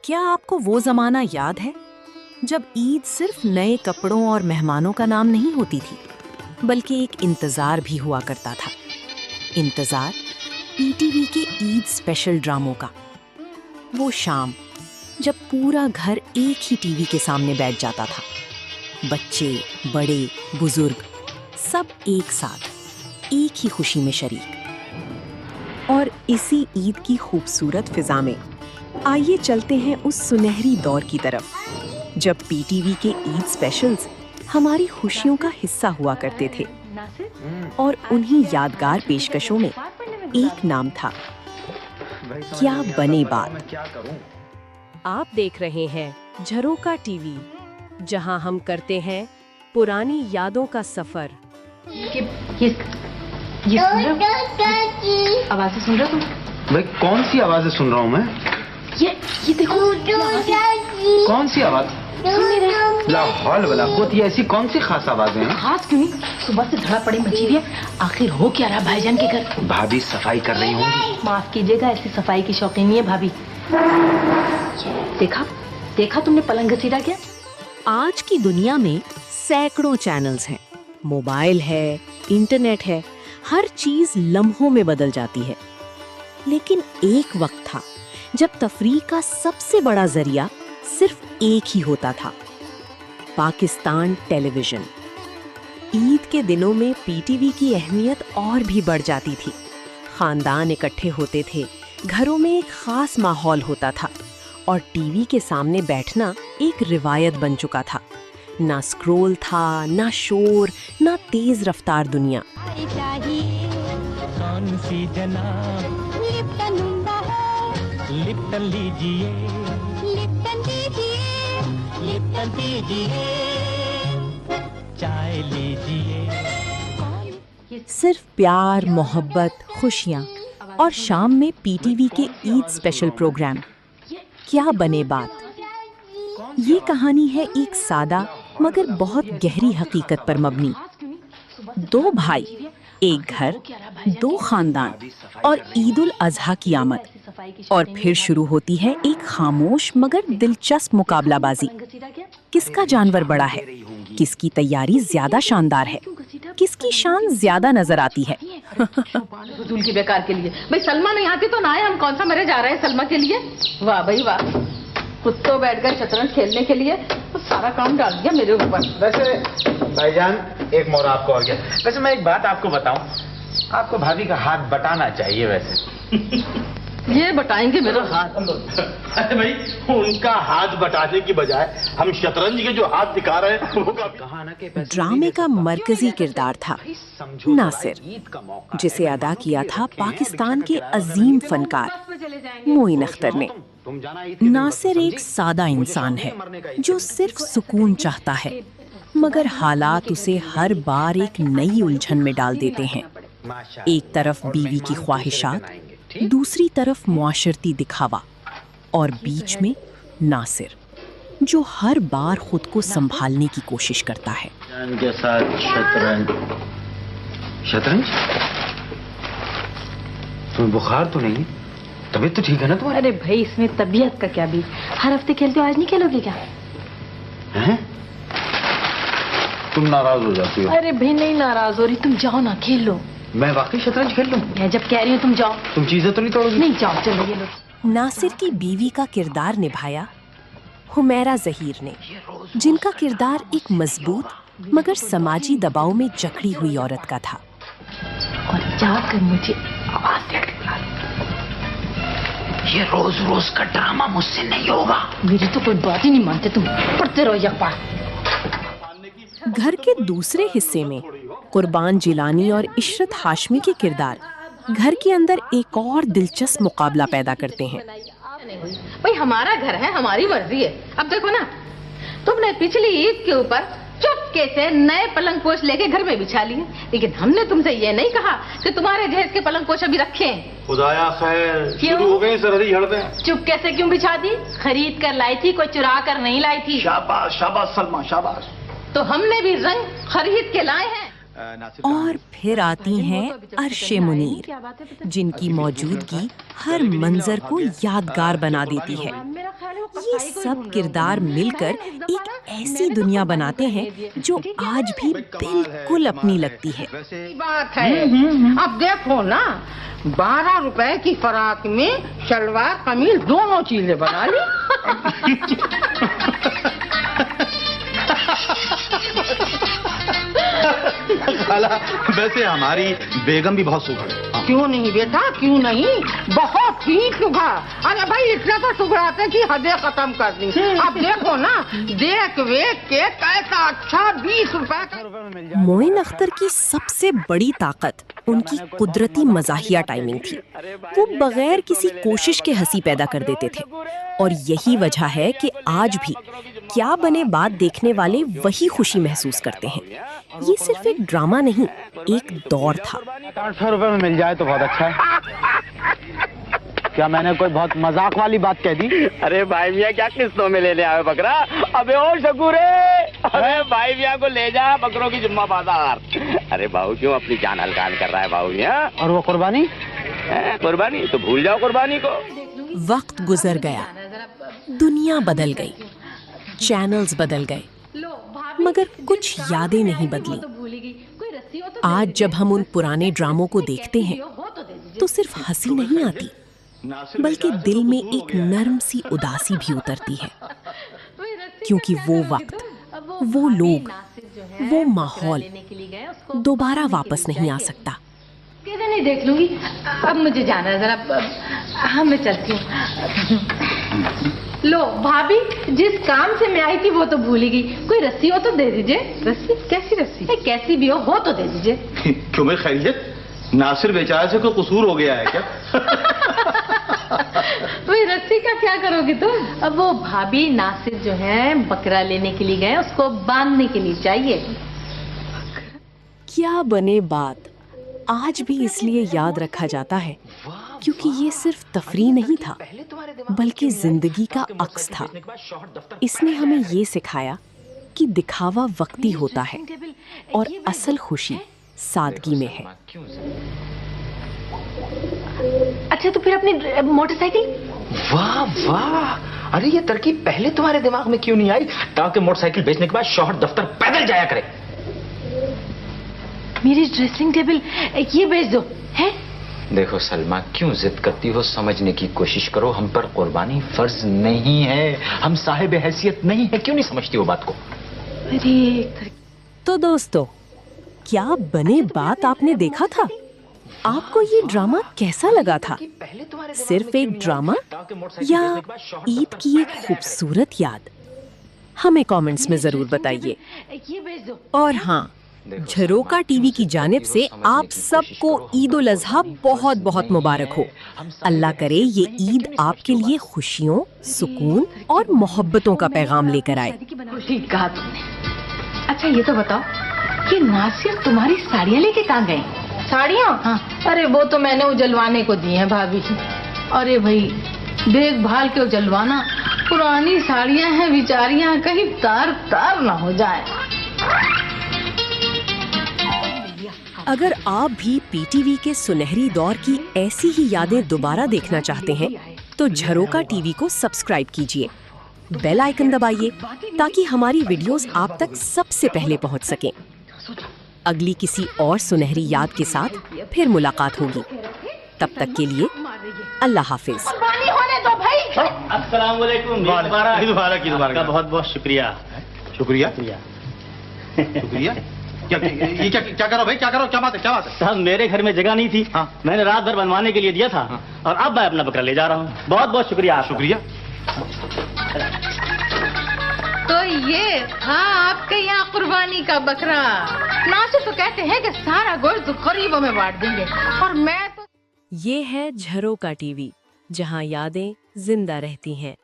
क्या आपको वो जमाना याद है जब ईद सिर्फ नए कपड़ों और मेहमानों का नाम नहीं होती थी, बल्कि एक इंतजार भी हुआ करता था। इंतजार पीटीवी के ईद स्पेशल ड्रामों का। वो शाम जब पूरा घर एक ही टीवी के सामने बैठ जाता था, बच्चे, बड़े, बुजुर्ग सब एक साथ एक ही खुशी में शरीक। और इसी ईद की खूबसूरत फिजा में आइए चलते हैं उस सुनहरी दौर की तरफ जब पीटीवी के ईद स्पेशल्स हमारी खुशियों का हिस्सा हुआ करते थे। और उन्हीं यादगार पेशकशों में एक नाम था, क्या बने बात। आप देख रहे हैं झरोका टीवी, जहां हम करते हैं पुरानी यादों का सफर। ये आवाज़ें सुन रहे हो तुम? भाई कौन सी आवाज़ें सुन रहा हूँ मैं? ये देखो, कौन सी आवाज़? लाहौल वाला कुत, ये ऐसी कौन सी खास आवाज़ें हैं? खास क्यों नहीं, सुबह से धड़ा पड़ी मची हुई है। आखिर हो क्या रहा भाईजान के घर? भाभी सफाई कर रही होंगी। माफ कीजिएगा, ऐसी सफाई की शौकीन नहीं है भाभी। देखा तुमने पलंग घसीटा क्या? आज की दुनिया में सैकड़ों चैनल्स हैं, मोबाइल है, इंटरनेट है, हर चीज लम्हों में बदल जाती है। लेकिन एक वक्त था जब तफरीह का सबसे बड़ा जरिया सिर्फ एक ही होता था, पाकिस्तान टेलीविजन। ईद के दिनों में पीटीवी की अहमियत और भी बढ़ जाती थी। खानदान इकट्ठे होते थे, घरों में एक खास माहौल होता था और टीवी के सामने बैठना एक रिवायत बन चुका था। ना स्क्रोल था, ना शोर, ना तेज रफ्तार दुनिया। कौन सी जनाब लिप्टन लीजिए, लिप्टन दीजिए, चाय लीजिए। सिर्फ प्यार, मोहब्बत, खुशियाँ और शाम में पीटीवी के ईद स्पेशल प्रोग्राम क्या बने बात। ये कहानी है एक सादा मगर बहुत गहरी हकीकत पर मबनी। दो भाई, एक घर, दो खानदान और ईद उल अजहा की आमद। और फिर शुरू होती है एक खामोश मगर दिलचस्प मुकाबलाबाजी। किसका जानवर बड़ा है, किसकी तैयारी ज्यादा शानदार है, किसकी शान ज्यादा नजर आती है। फजूल की बेकार के लिए। भाई सलमा नहीं आती तो ना आए, हम कौन सा मरे जा रहे हैं सलमा के लिए। वाह भाई वाह, खुद तो बैठ गए शतरंज खेलने के लिए, तो सारा काम डाल दिया मेरे ऊपर। वैसे भाईजान एक मोर आपको और क्या। वैसे मैं एक बात आपको बताऊं, आपको भाभी का हाथ बटाना चाहिए। वैसे ये बटाएंगे मेरा हाथ। अरे भाई, उनका हाथ बटाने की बजाय हम शतरंज के जो हाथ दिखा रहे हैं वो ड्रामे का मरकजी किरदार था नासिर, जिसे अदा किया था पाकिस्तान के अजीम फनकार मोइन अख्तर ने। नासिर एक सादा इंसान है जो सिर्फ सुकून चाहता है, मगर हालात उसे हर बार एक नई उलझन में डाल देते हैं। एक तरफ बीवी की ख्वाहिशात, दूसरी तरफ मुआशरती दिखावा और बीच में नासिर जो हर बार खुद को संभालने की कोशिश करता है। के साथ शतरंज तुम्हें बुखार तो नहीं, तबीयत तो ठीक है ना तुम्हारी? अरे भाई, इसमें तबीयत का क्या भी, हर हफ्ते खेलते हो, आज नहीं खेलोगे क्या? हैं? तुम नाराज हो जाती हो। अरे भाई नहीं नाराज हो रही, तुम जाओ ना खेल लो। मैं वाकई शतरंज खेल लूं? मैं जब कह रही हूँ तुम जाओ। तुम चीजें तो नहीं तोड़ोगी? नहीं, जाओ चलो ये लो। नासिर की बीवी का किरदार निभाया हुमैरा जहीर ने, जिनका किरदार एक मजबूत मगर समाजी दबाव में जकड़ी हुई औरत का था। और जाकर मुझे आवाज दे के बुला लो। ये रोज रोज का ड्रामा मुझसे नहीं होगा। मेरी तो कोई बात ही नहीं मानते तुम, पढ़ते रहो अखबार। घर के दूसरे हिस्से में कुर्बान जिलानी और इशरत हाशमी के किरदार घर के अंदर एक और दिलचस्प मुकाबला पैदा करते हैं। भाई हमारा घर है, हमारी मर्जी है। अब देखो ना, तुमने पिछली ईद के ऊपर चुपके से नए पलंग पोश लेके घर में बिछा लिए, लेकिन हमने तुमसे ये नहीं कहा कि तुम्हारे जहेज के पलंग पोश अभी रखे हैं। खुदाया खैर, क्यों? शुरू हो गई सरहदी झड़पें। चुपके से क्यों बिछा दी? खरीद कर लाई थी, कोई चुरा कर नहीं लाई थी। शाबाश शाबाश सलमा शाबाश। तो हमने भी रंग खरीद के लाए हैं। और फिर आती हैं अर्शे मुनीर, जिनकी मौजूदगी हर मंजर को यादगार बना देती है। ये सब किरदार मिलकर एक ऐसी दुनिया बनाते हैं जो आज भी बिल्कुल अपनी लगती है। बात है। अब देखो ना, 12 रुपए की फराक में शलवार कमीज दोनों चीजें बना ली। खाला, वैसे हमारी बेगम भी बहुत सुघड़ है। क्यों नहीं बेटा, क्यों नहीं, बहुत ही सुघा। अरे भाई इतना तो सुघड़ाते कि हदें खत्म कर दी। अब देखो ना, देख वेख के कैसा अच्छा 20 रुपए का। मोइन अख्तर की सबसे बड़ी ताकत उनकी कुदरती मजाहिया टाइमिंग थी। वो बगैर किसी कोशिश के हंसी पैदा कर देते थे और यही वजह है कि आज भी क्या बने बात देखने वाले वही खुशी महसूस करते हैं। ये सिर्फ एक ड्रामा नहीं, एक दौर था। 800 रुपए में मिल जाए तो बहुत अच्छा है। क्या मैंने कोई बहुत मजाक वाली बात कह दी? अरे भाई मियाँ क्या किस्तों में लेने आए बकरा? अबे ओ शकूरे, अरे भाई मियाँ को ले जा बकरों की जुम्मा बाजार। अरे बाबू क्यों अपनी जान हल्कान कर रहा है बाबू मियाँ? और वो कुर्बानी? कुर्बानी तो भूल जाओ कुर्बानी को। वक्त गुजर गया, दुनिया बदल गई, चैनल्स बदल गए, मगर कुछ यादें नहीं बदली। आज जब हम उन पुराने ड्रामों को देखते हैं तो सिर्फ हंसी नहीं आती, बल्कि दिल में एक नर्म सी उदासी भी उतरती है, क्योंकि वो वक्त, वो लोग, वो माहौल दोबारा वापस नहीं आ सकता। कैसे नहीं देख लूंगी। अब मुझे जाना है जरा। हाँ मैं चलती हूँ। लो भाभी, जिस काम से मैं आई थी वो तो भूल ही गई। कोई रस्सी हो तो दे दीजिए। रस्सी? कैसी रस्सी? कैसी भी हो तो दे दीजिए। क्यों भाई खैरियत? नासिर बेचारे से कोई कसूर हो गया है क्या? वही रस्सी का क्या करोगी तुम? अब वो भाभी नासिर जो है बकरा लेने के लिए गए, उसको बांधने के लिए चाहिए। क्या बने बात आज भी इसलिए याद रखा जाता है क्योंकि ये सिर्फ तफरीह नहीं था, बल्कि जिंदगी का अक्स था। इसने हमें ये सिखाया कि दिखावा वक्ती होता है और असल खुशी सादगी में है। अच्छा तो फिर अपनी मोटरसाइकिल? वाह वाह, अरे ये तरकीब पहले तुम्हारे दिमाग में क्यों नहीं आई, ताकि मोटरसाइकिल बेचने के बाद शौहर दफ्तर पैदल जाया करे। मेरी ड्रेसिंग टेबल ये बेच दो। है? देखो सलमा, क्यों जिद करती हो, समझने की कोशिश करो। हम पर कुर्बानी फर्ज नहीं है, हम साहिब हैसियत नहीं है। क्यों नहीं समझती वो बात को? अरे तो दोस्तों, क्या बने बात आपने देखा था? आपको ये ड्रामा कैसा लगा था? सिर्फ एक ड्रामा या ईद की एक खूबसूरत याद? हमें कमेंट्स में जरूर बताइए। ये बेच दो। और हाँ, झरोका टीवी की जानिब से आप सबको ईद उल अज़हा बहुत बहुत मुबारक हो। अल्लाह करे ये ईद आपके लिए खुशियों, सुकून और मोहब्बतों का पैगाम लेकर आए। खुशी कहा तुमने। अच्छा ये तो बताओ कि नासिर तुम्हारी साड़ियाँ लेके कहाँ गए? साड़ियाँ? हाँ। अरे वो तो मैंने उजलवाने को दी हैं भाभी। अरे भाई देखभाल के उजलवाना, पुरानी साड़ियाँ हैं बेचारियाँ, कहीं तार तार ना हो जाए। अगर आप भी पीटीवी के सुनहरी दौर की ऐसी ही यादें दोबारा देखना चाहते हैं तो झरोका टीवी को सब्सक्राइब कीजिए, बेल आइकन दबाइए ताकि हमारी वीडियोस आप तक सबसे पहले पहुंच सकें। अगली किसी और सुनहरी याद के साथ फिर मुलाकात होगी। तब तक के लिए अल्लाह हाफिज। पानी होने दो भाई। अस्सलाम वालेकुम। दोबारा बहुत बहुत शुक्रिया। शुक्रिया शुक्रिया। क्या ये क्या करो भाई, क्या करो, क्या बात है, क्या बात है? साहब मेरे घर में जगह नहीं थी। हाँ। मैंने रात भर बनवाने के लिए दिया था। हाँ। और अब मैं अपना बकरा ले जा रहा हूँ। बहुत बहुत शुक्रिया आपका। शुक्रिया। तो ये था आपके यहाँ कुर्बानी का बकरा। नासिर तो कहते हैं कि सारा गोश्त गरीबों में बांट देंगे, और मैं तो। ये है झरोका टीवी, जहां यादें जिंदा रहती हैं।